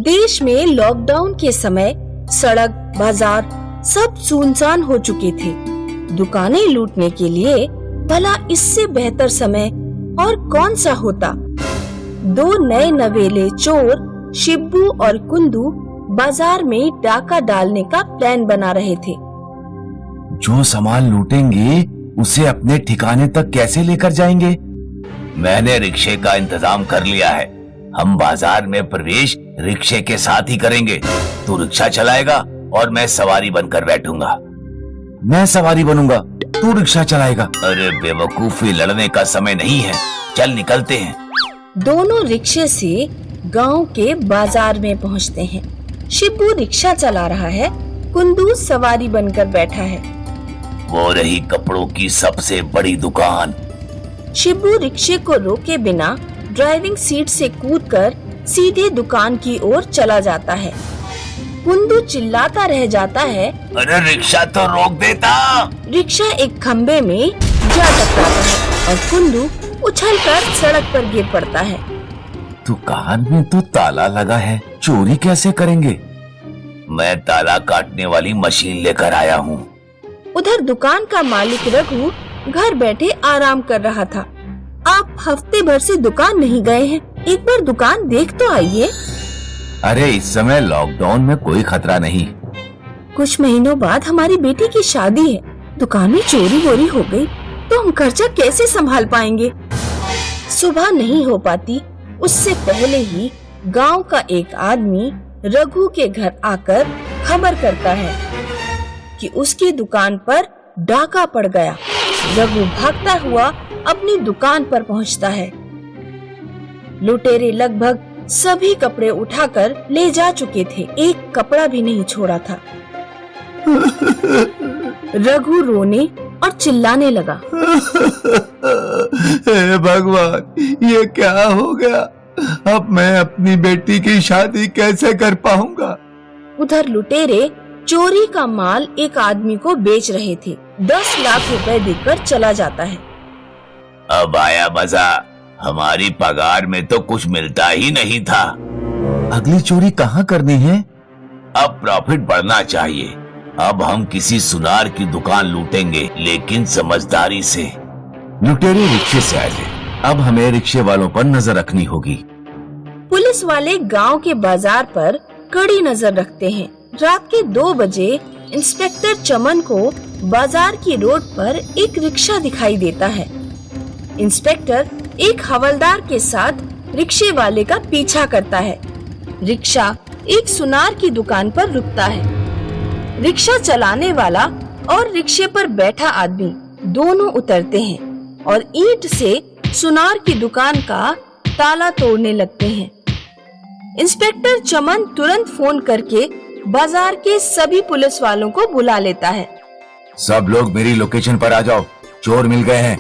देश में लॉकडाउन के समय सड़क, बाजार सब सुनसान हो चुके थे। दुकानें लूटने के लिए भला इससे बेहतर समय और कौन सा होता। दो नए नवेले चोर शिब्बू और कुंदू बाजार में डाका डालने का प्लान बना रहे थे। जो सामान लूटेंगे उसे अपने ठिकाने तक कैसे लेकर जाएंगे? मैंने रिक्शे का इंतजाम कर लिया है। हम बाजार में प्रवेश रिक्शे के साथ ही करेंगे। तू रिक्शा चलाएगा और मैं सवारी बनकर बैठूंगा। मैं सवारी बनूंगा, तू रिक्शा चलाएगा। अरे बेवकूफी, लड़ने का समय नहीं है, चल निकलते हैं। दोनों रिक्शे से गांव के बाजार में पहुंचते हैं। शिब्बू रिक्शा चला रहा है, कुंदू सवारी बनकर बैठा है। वो रही कपड़ों की सबसे बड़ी दुकान। शिब्बू रिक्शे को रोके बिना ड्राइविंग सीट से कूदकर सीधे दुकान की ओर चला जाता है। कुंदू चिल्लाता रह जाता है, अरे रिक्शा तो रोक देता। रिक्शा एक खंबे में जा टकराता है और कुंदू उछलकर सड़क पर गिर पड़ता है। दुकान में तो ताला लगा है, चोरी कैसे करेंगे? मैं ताला काटने वाली मशीन लेकर आया हूँ। उधर दुकान का मालिक रघु घर बैठे आराम कर रहा था। आप हफ्ते भर से दुकान नहीं गए हैं, एक बार दुकान देख तो आइए। अरे इस समय लॉकडाउन में कोई खतरा नहीं। कुछ महीनों बाद हमारी बेटी की शादी है, दुकान में चोरी वोरी हो गई तो हम खर्चा कैसे संभाल पाएंगे? सुबह नहीं हो पाती उससे पहले ही गांव का एक आदमी रघु के घर आकर खबर करता है कि उसकी दुकान पर डाका पड़ गया। रघु भागता हुआ अपनी दुकान पर पहुंचता है। लुटेरे लगभग सभी कपड़े उठाकर ले जा चुके थे, एक कपड़ा भी नहीं छोड़ा था। रघु रोने और चिल्लाने लगा, हे भगवान, ये क्या हो गया? अब मैं अपनी बेटी की शादी कैसे कर पाऊंगा? उधर लुटेरे चोरी का माल एक आदमी को बेच रहे थे। 10 लाख रुपए देकर चला जाता है। अब आया मजा, हमारी पगार में तो कुछ मिलता ही नहीं था। अगली चोरी कहाँ करनी है? अब प्रॉफिट बढ़ना चाहिए। अब हम किसी सुनार की दुकान लूटेंगे, लेकिन समझदारी से। लुटेरे रिक्शे से आए थे, अब हमें रिक्शे वालों पर नजर रखनी होगी। पुलिस वाले गांव के बाजार पर कड़ी नजर रखते हैं। रात के 2 बजे इंस्पेक्टर चमन को बाजार की रोड पर एक रिक्शा दिखाई देता है। इंस्पेक्टर एक हवलदार के साथ रिक्शे वाले का पीछा करता है। रिक्शा एक सुनार की दुकान पर रुकता है। रिक्शा चलाने वाला और रिक्शे पर बैठा आदमी दोनों उतरते हैं और ईंट से सुनार की दुकान का ताला तोड़ने लगते हैं। इंस्पेक्टर चमन तुरंत फोन करके बाजार के सभी पुलिस वालों को बुला लेता है। सब लोग मेरी लोकेशन पर आ जाओ, चोर मिल गए हैं।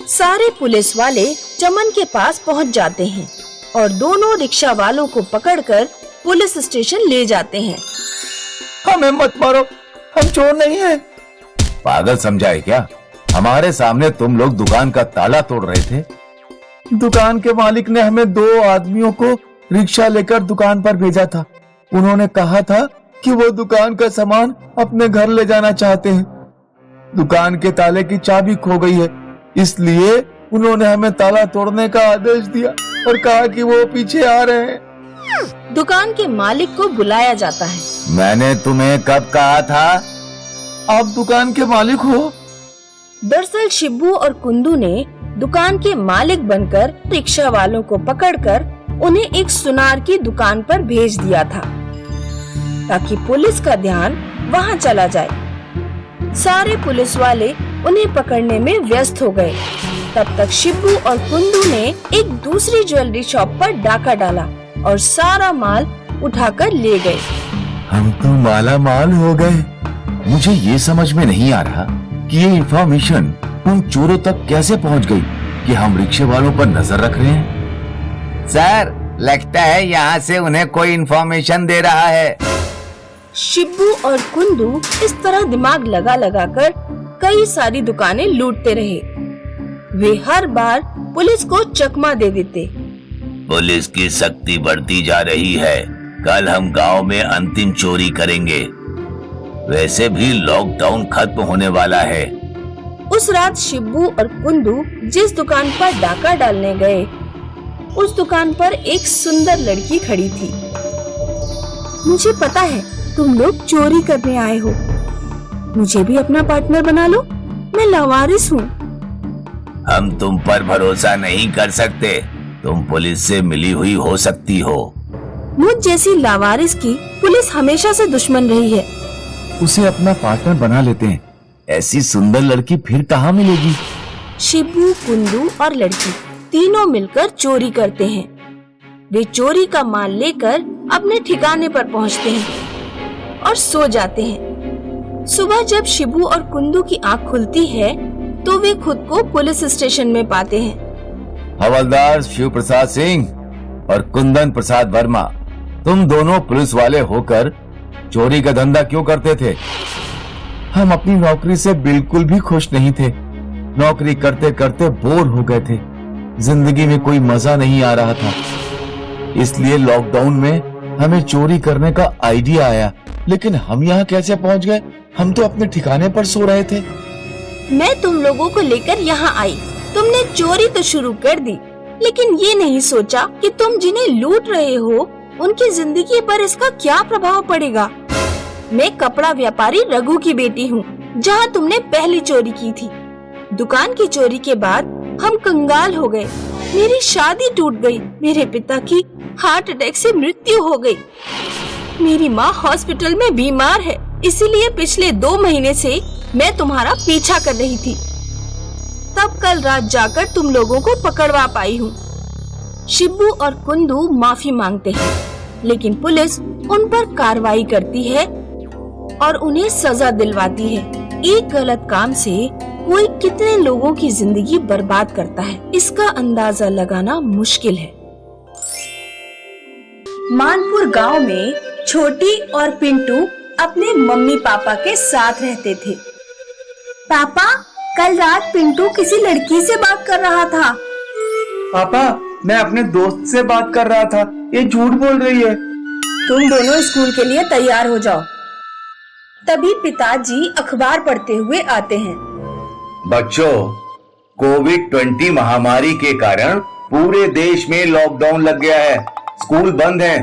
सारे पुलिस वाले चमन के पास पहुंच जाते हैं और दोनों रिक्शा वालों को पकड़कर पुलिस स्टेशन ले जाते हैं। हमें मत मारो, हम चोर नहीं हैं। पागल समझा है क्या? हमारे सामने तुम लोग दुकान का ताला तोड़ रहे थे। दुकान के मालिक ने हमें 2 आदमियों को रिक्शा लेकर दुकान पर भेजा था। उन्होंने कहा था कि वो दुकान का सामान अपने घर ले जाना चाहते हैं। दुकान के ताले की चाबी खो गई है, इसलिए उन्होंने हमें ताला तोड़ने का आदेश दिया और कहा कि वो पीछे आ रहे हैं। दुकान के मालिक को बुलाया जाता है। मैंने तुम्हें कब कहा था? आप दुकान के मालिक हो? दरअसल शिब्बू और कुंदू ने दुकान के मालिक बनकर रिक्शा वालों को पकड़कर उन्हें एक सुनार की दुकान पर भेज दिया था ताकि पुलिस का ध्यान वहां चला जाए। सारे पुलिस वाले उन्हें पकड़ने में व्यस्त हो गए। तब तक शिब्बू और कुंदू ने एक दूसरी ज्वेलरी शॉप पर डाका डाला और सारा माल उठाकर ले गए। हम तो माला माल हो गए। मुझे ये समझ में नहीं आ रहा कि ये इंफॉर्मेशन उन चोरों तक कैसे पहुंच गई कि हम रिक्शे वालों पर नजर रख रहे हैं। सर, लगता है यहाँ से उन्हें कोई इंफॉर्मेशन दे रहा है। शिब्बू और कुंदू इस तरह दिमाग लगा लगा कर कई सारी दुकानें लूटते रहे। वे हर बार पुलिस को चकमा दे देते। पुलिस की सख्ती बढ़ती जा रही है, कल हम गांव में अंतिम चोरी करेंगे। वैसे भी लॉकडाउन खत्म होने वाला है। उस रात शिब्बू और कुंदू जिस दुकान पर डाका डालने गए, उस दुकान पर एक सुंदर लड़की खड़ी थी। मुझे पता है तुम लोग चोरी करने आए हो, मुझे भी अपना पार्टनर बना लो, मैं लावारिस हूँ। हम तुम पर भरोसा नहीं कर सकते, तुम पुलिस से मिली हुई हो सकती हो। मुझ जैसी लावारिस की पुलिस हमेशा से दुश्मन रही है। उसे अपना पार्टनर बना लेते हैं, ऐसी सुंदर लड़की फिर कहाँ मिलेगी। शिब्बू, कुंदू और लड़की तीनों मिलकर चोरी करते हैं। वे चोरी का माल लेकर अपने ठिकाने पर पहुंचते हैं और सो जाते हैं। सुबह जब शिब्बू और कुंदू की आंख खुलती है तो वे खुद को पुलिस स्टेशन में पाते हैं। हवलदार शिव प्रसाद सिंह और कुंदन प्रसाद वर्मा, तुम दोनों पुलिस वाले होकर चोरी का धंधा क्यों करते थे? हम अपनी नौकरी से बिल्कुल भी खुश नहीं थे। नौकरी करते करते बोर हो गए थे, जिंदगी में कोई मजा नहीं आ रहा था। इसलिए लॉकडाउन में हमें चोरी करने का आइडिया आया। लेकिन हम यहाँ कैसे पहुँच गए? हम तो अपने ठिकाने पर सो रहे थे। मैं तुम लोगों को लेकर यहाँ आई। तुमने चोरी तो शुरू कर दी, लेकिन ये नहीं सोचा कि तुम जिन्हें लूट रहे हो उनकी जिंदगी पर इसका क्या प्रभाव पड़ेगा। मैं कपड़ा व्यापारी रघु की बेटी हूँ, जहाँ तुमने पहली चोरी की थी। दुकान की चोरी के बाद हम कंगाल हो गए, मेरी शादी टूट गई, मेरे पिता की हार्ट अटैक से मृत्यु हो गई, मेरी माँ हॉस्पिटल में बीमार है, इसीलिए पिछले 2 महीने से मैं तुम्हारा पीछा कर रही थी। तब कल रात जाकर तुम लोगों को पकड़वा पाई हूँ। शिब्बू और कुंदू माफी मांगते हैं, लेकिन पुलिस उन पर कार्रवाई करती है और उन्हें सजा दिलवाती है। एक गलत काम से कोई कितने लोगों की जिंदगी बर्बाद करता है, इसका अंदाजा लगाना मुश्किल है। मानपुर गांव में छोटी और पिंटू अपने मम्मी पापा के साथ रहते थे। पापा, कल रात पिंटू किसी लड़की से बात कर रहा था। पापा, मैं अपने दोस्त से बात कर रहा था, ये झूठ बोल रही है। तुम दोनों स्कूल के लिए तैयार हो जाओ। तभी पिताजी अखबार पढ़ते हुए आते हैं। बच्चों, कोविड-20 महामारी के कारण पूरे देश में लॉकडाउन लग गया है, स्कूल बंद है।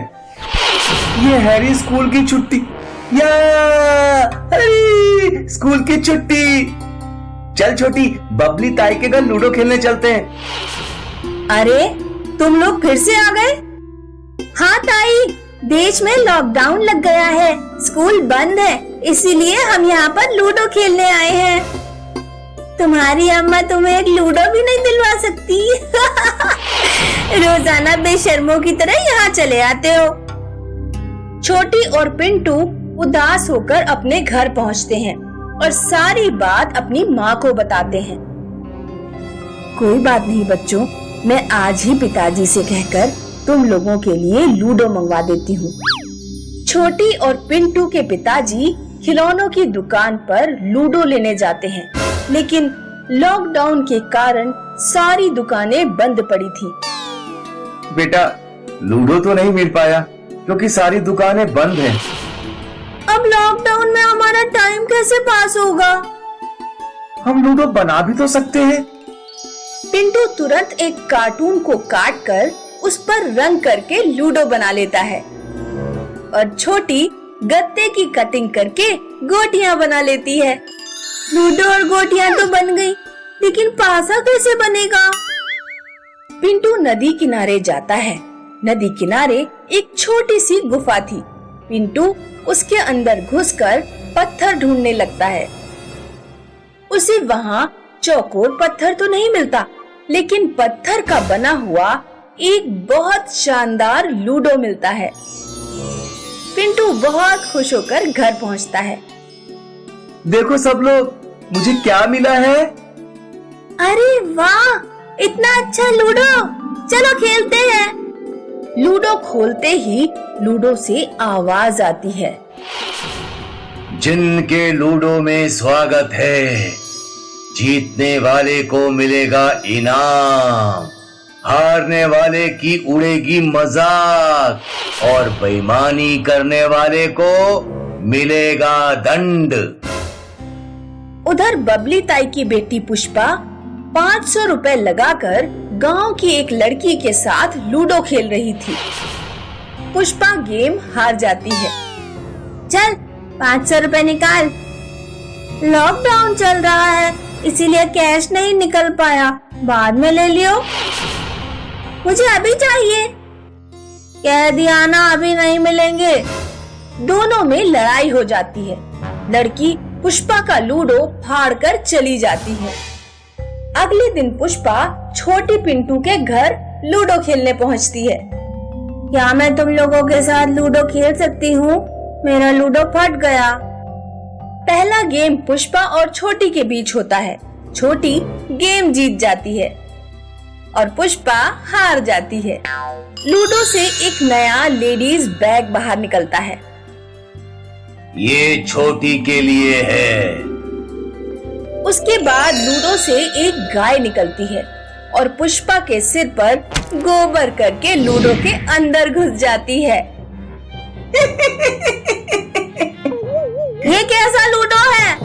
ये हैरी स्कूल की छुट्टी, या हैरी स्कूल की छुट्टी। चल छोटी, बबली ताई के घर लूडो खेलने चलते हैं। अरे, तुम लोग फिर से आ गए? हाँ ताई, देश में लॉकडाउन लग गया है, स्कूल बंद है, इसीलिए हम यहाँ पर लूडो खेलने आए हैं। तुम्हारी अम्मा तुम्हें एक लूडो भी नहीं दिलवा सकती। रोजाना बेशर्मों की तरह यहाँ चले आते हो। छोटी और पिंटू उदास होकर अपने घर पहुँचते हैं और सारी बात अपनी माँ को बताते हैं। कोई बात नहीं बच्चों, मैं आज ही पिताजी से कहकर तुम लोगों के लिए लूडो मंगवा देती हूँ। छोटी और पिंटू के पिताजी खिलौनों की दुकान पर लूडो लेने जाते हैं, लेकिन लॉकडाउन के कारण सारी दुकानें बंद पड़ी थी। बेटा, लूडो तो नहीं मिल पाया क्योंकि सारी दुकानें बंद हैं। अब लॉकडाउन में हमारा टाइम कैसे पास होगा? हम लूडो बना भी तो सकते हैं। पिंटू तुरंत एक कार्टून को काट कर उस पर रंग करके लूडो बना लेता है और छोटी गत्ते की कटिंग करके गोटियां बना लेती है। लूडो और गोटियां तो बन गई, लेकिन पासा कैसे बनेगा? पिंटू नदी किनारे जाता है। नदी किनारे एक छोटी सी गुफा थी। पिंटू उसके अंदर घुसकर पत्थर ढूंढने लगता है। उसे वहाँ चौकोर पत्थर तो नहीं मिलता, लेकिन पत्थर का बना हुआ एक बहुत शानदार लूडो मिलता है। पिंटू बहुत खुश होकर घर पहुँचता है। देखो सब लोग, मुझे क्या मिला है। अरे वाह, इतना अच्छा लूडो, चलो खेलते हैं। लूडो खोलते ही लूडो से आवाज आती है। जिनके लूडो में स्वागत है, जीतने वाले को मिलेगा इनाम। हारने वाले की उड़ेगी मजाक और बेईमानी करने वाले को मिलेगा दंड। उधर बबली ताई की बेटी पुष्पा 500 रुपए लगाकर गांव की एक लड़की के साथ लूडो खेल रही थी। पुष्पा गेम हार जाती है। चल 500 रुपए निकाल। लॉकडाउन चल रहा है इसीलिए कैश नहीं निकल पाया, बाद में ले लियो। मुझे अभी चाहिए। कह दिया ना अभी नहीं मिलेंगे। दोनों में लड़ाई हो जाती है। लड़की पुष्पा का लूडो फाड़ कर चली जाती है। अगले दिन पुष्पा छोटी पिंटू के घर लूडो खेलने पहुंचती है। क्या मैं तुम लोगों के साथ लूडो खेल सकती हूँ? मेरा लूडो फट गया। पहला गेम पुष्पा और छोटी के बीच होता है। छोटी गेम जीत जाती है और पुष्पा हार जाती है। लूडो से एक नया लेडीज बैग बाहर निकलता है। ये छोटी के लिए है। उसके बाद लूडो से एक गाय निकलती है और पुष्पा के सिर पर गोबर करके लूडो के अंदर घुस जाती है। ये कैसा लूडो है?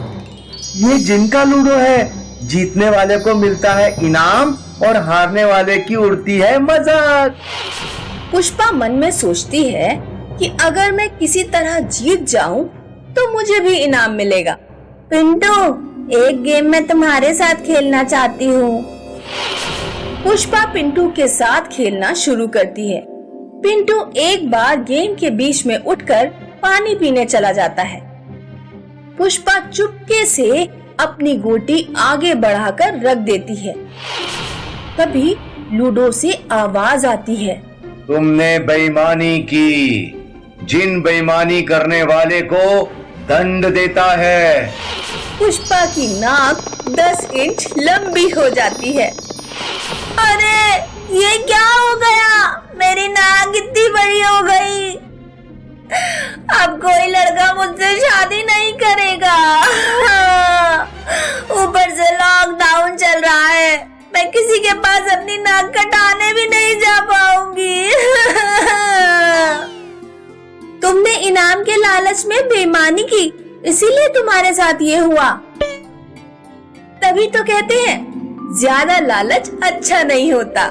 ये जिनका लूडो है। जीतने वाले को मिलता है इनाम और हारने वाले की उड़ती है मजाक। पुष्पा मन में सोचती है कि अगर मैं किसी तरह जीत जाऊं तो मुझे भी इनाम मिलेगा। पिंटू, एक गेम में तुम्हारे साथ खेलना चाहती हूँ। पुष्पा पिंटू के साथ खेलना शुरू करती है। पिंटू एक बार गेम के बीच में उठकर पानी पीने चला जाता है। पुष्पा चुपके से अपनी गोटी आगे बढ़ाकर रख देती है। तभी लूडो से आवाज आती है। तुमने बेईमानी की। जिन बेईमानी करने वाले को दंड देता है। पुष्पा की नाक 10 इंच लंबी हो जाती है। अरे ये क्या हो गया? मेरी नाक इतनी बड़ी हो गई। अब कोई लड़का मुझसे शादी नहीं करेगा। ऊपर से लॉकडाउन चल रहा है। मैं किसी के पास अपनी नाक कटाने भी नहीं जा पाऊंगी। तुमने इनाम के लालच में बेईमानी की, इसीलिए तुम्हारे साथ ये हुआ। तभी तो कहते हैं ज्यादा लालच अच्छा नहीं होता।